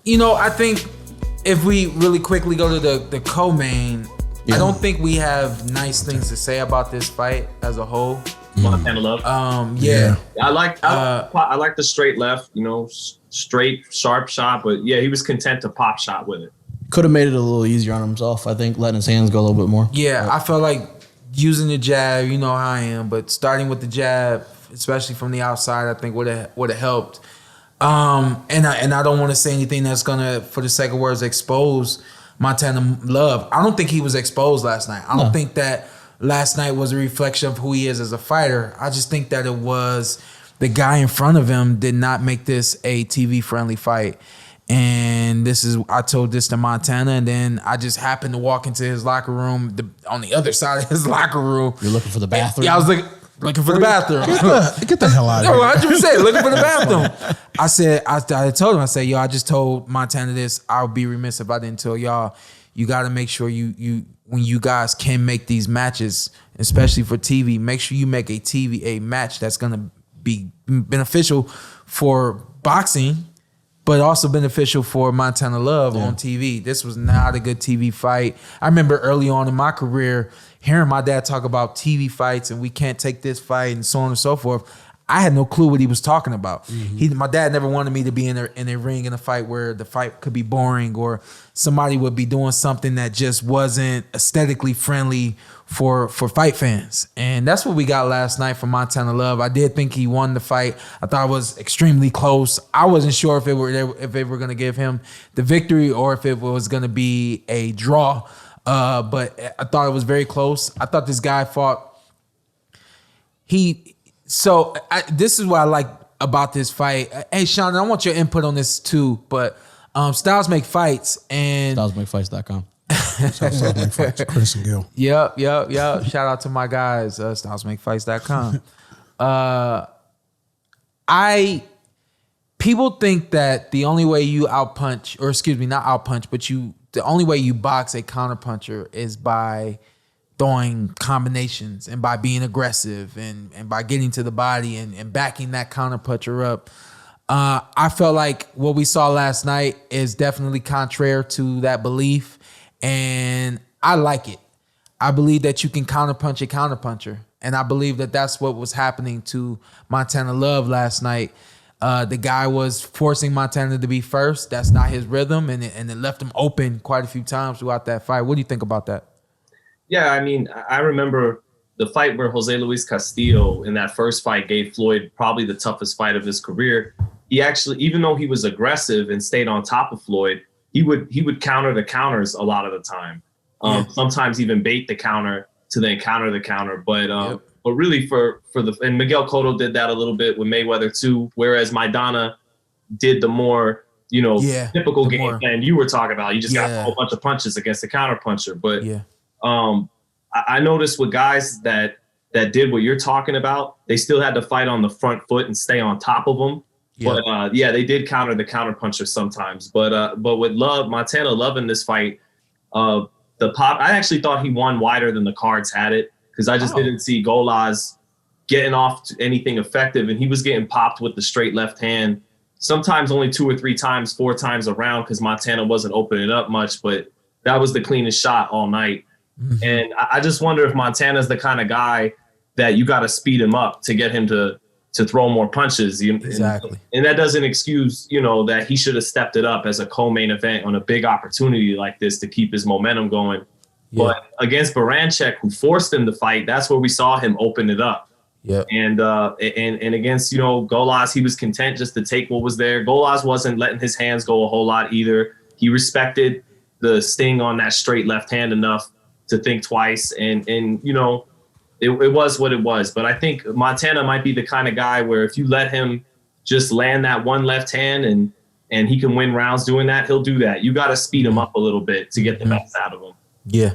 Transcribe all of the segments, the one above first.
I think if we really quickly go to the co-main, I don't think we have nice things to say about this fight as a whole. Montana Love. Yeah. I like the straight left, straight, sharp shot, but yeah, he was content to pop shot with it. Could have made it a little easier on himself, I think, letting his hands go a little bit more. Yeah, I felt like using the jab, you know how I am, but starting with the jab, especially from the outside, I think would have helped. And I don't want to say anything that's gonna, for the sake of words, expose Montana Love. I don't think he was exposed last night. I don't think that last night was a reflection of who he is as a fighter. I just think that it was the guy in front of him did not make this a TV friendly fight. And I told this to Montana, and then I just happened to walk into his locker room, on the other side of his locker room. You're looking for the bathroom? Yeah, I was looking for the bathroom. Get the hell out of here. 100% looking for the bathroom. I told him, I said, yo, I just told Montana this. I would be remiss if I didn't tell y'all, you got to make sure you when you guys can make these matches, especially for TV, make sure you make a match that's going to be beneficial for boxing, but also beneficial for Montana Love on TV. This was not a good TV fight. I remember early on in my career hearing my dad talk about TV fights and we can't take this fight and so on and so forth. I had no clue what he was talking about. My dad never wanted me to be in a ring in a fight where the fight could be boring or somebody would be doing something that just wasn't aesthetically friendly for fight fans. And that's what we got last night from Montana Love. I did think he won the fight. I thought it was extremely close. I wasn't sure if they were going to give him the victory or if it was going to be a draw. But I thought it was very close. I thought this guy fought. This is what I like about this fight. Hey, Shawn, I want your input on this too. But Styles Make Fights and StylesMakeFights.com. Styles Make Fights, Chris and Gil. Yep. Shout out to my guys, StylesMakeFights.com. People think that the only way you outpunch, or excuse me, not outpunch, but the only way you box a counterpuncher is by throwing combinations and by being aggressive and by getting to the body and backing that counterpuncher up. I felt like what we saw last night is definitely contrary to that belief, and I like it. I believe that you can counterpunch a counterpuncher, and I believe that that's what was happening to Montana Love last night. The guy was forcing Montana to be first. That's not his rhythm, and it left him open quite a few times throughout that fight. What do you think about that? Yeah, I mean, I remember the fight where Jose Luis Castillo in that first fight gave Floyd probably the toughest fight of his career. He actually, even though he was aggressive and stayed on top of Floyd, he would counter the counters a lot of the time. Sometimes even bait the counter to then counter the counter. But really and Miguel Cotto did that a little bit with Mayweather too, whereas Maidana did the more, typical game plan you were talking about. You just got a whole bunch of punches against the counter puncher. But I noticed with guys that did what you're talking about, they still had to fight on the front foot and stay on top of them. Yeah. But they did counter the counter puncher sometimes. But with Montana Love in this fight, I actually thought he won wider than the cards had it, because I just didn't see Golaz getting off to anything effective, and he was getting popped with the straight left hand. Sometimes only 2 or 3 times, 4 times around, because Montana wasn't opening up much, but that was the cleanest shot all night. Mm-hmm. And I just wonder if Montana's the kind of guy that you got to speed him up to get him to throw more punches. Exactly. And that doesn't excuse, that he should have stepped it up as a co-main event on a big opportunity like this to keep his momentum going. Yeah. But against Brenagh, who forced him to fight, that's where we saw him open it up. Yeah. And against, Golaz, he was content just to take what was there. Golaz wasn't letting his hands go a whole lot either. He respected the sting on that straight left hand enough to think twice. And it was what it was. But I think Montana might be the kind of guy where if you let him just land that one left hand and he can win rounds doing that, he'll do that. You got to speed him up a little bit to get the best out of him. Yeah,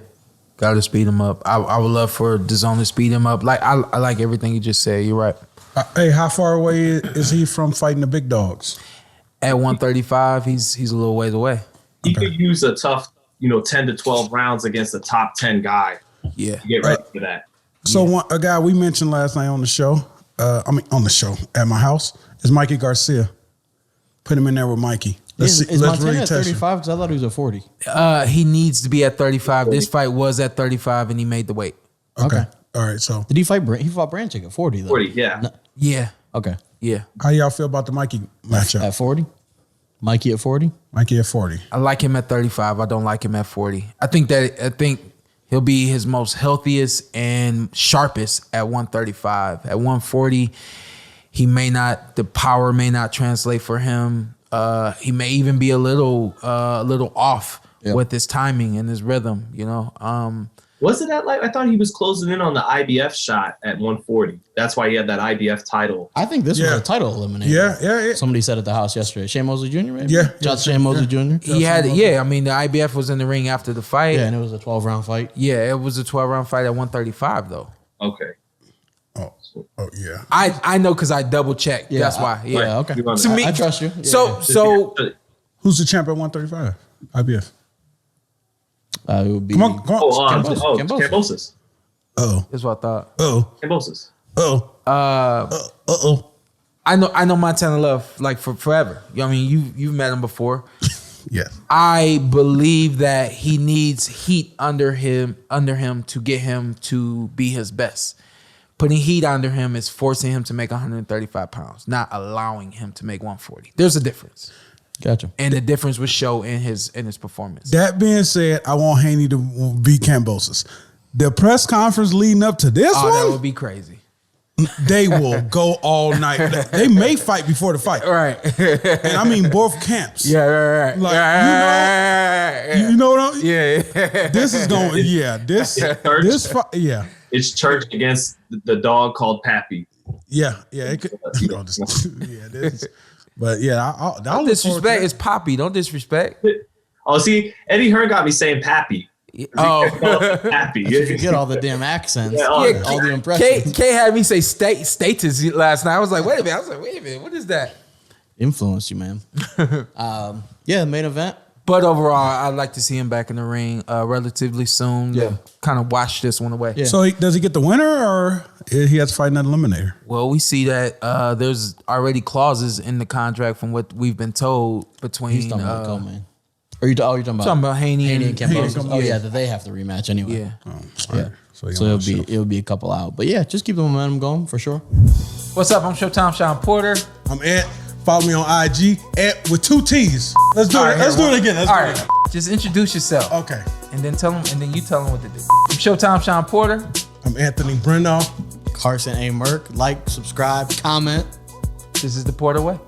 got to speed him up. I would love for DAZN to speed him up. Like I like everything you just said. You're right. Hey, how far away is he from fighting the big dogs? At 135, he's a little ways away. He could use a tough, 10 to 12 rounds against a top 10 guy. Yeah, to get ready for that. So a guy we mentioned last night on the show, on the show at my house, is Mikey Garcia. Put him in there with Mikey. Is Montana really at test you. 35? Because I thought he was at 40. He needs to be at 35. This fight was at 35, and he made the weight. Okay. All right. So Did he fight He fought Branchick at 40, though. 40, yeah. No, Yeah, okay. yeah. how y'all feel about the Mikey matchup? At 40? Mikey at 40? Mikey at 40. I like him at 35. I don't like him at 40. I think he'll be his most healthiest and sharpest at 135. At 140, the power may not translate for him. He may even be a little off with his timing and his rhythm, you know. Was it at like, I thought he was closing in on the IBF shot at 140. That's why he had that IBF title. I think this was Yeah. a title eliminator. Yeah. Somebody said at the house yesterday. Shane Mosley Jr., maybe? Yeah. Shout out to Shane Mosley Jr. He had, I mean, the IBF was in the ring after the fight. Yeah, and it was a 12-round fight. Yeah, it was a 12-round fight at 135, though. Okay. Oh yeah. I know because I double checked. Yeah, That's why. Yeah. Yeah, okay. To me, I trust you. Yeah, So Who's the champ at 135? IBF. it would be. Come on. Cambosis. Oh. that's what I thought. Cambosis. I know Montana Love like for forever. You know what I mean, you've met him before. Yeah. I believe that he needs heat under him to get him to be his best. Putting heat under him is forcing him to make 135 pounds, not allowing him to make 140. There's a difference. Gotcha. And the difference was show in his performance. That being said, I want Haney to beat Cambosis. The press conference leading up to this That one, would be crazy. they will go all night. They may fight before the fight. Right. And I mean both camps. Yeah, right. Like, you know what I'm Yeah. This is going, this fight, yeah. It's church against the dog called Pappy. Yeah, it could, but yeah, I'll Don't disrespect. It's Poppy. Don't disrespect. Oh, see, Eddie Hearn got me saying Pappy. Oh. Pappy. You get all the damn accents. Yeah, all the impressions. K had me say status last night. I was like, wait a minute. What is that? Influence you, man. Yeah, main event. But overall, I'd like to see him back in the ring relatively soon. Yeah. Kind of wash this one away. Yeah. So does he get the winner or he has to fight another eliminator? Well, we see that there's already clauses in the contract from what we've been told between. He's talking about co-main. You're talking about Haney and Cambosis. Haney. Oh yeah, that they have to rematch anyway. Yeah. All right. So it'll be a couple out. But yeah, just keep the momentum going for sure. What's up? I'm Showtime Shawn Porter. I'm Ant. Follow me on IG with 2 T's. Let's do it. Let's do it again. All right. Just introduce yourself. Okay. And then you tell them what to do. I'm Showtime Shawn Porter. I'm Anthony Brenagh. Carson Merk. Like, subscribe, comment. This is the Porter Way.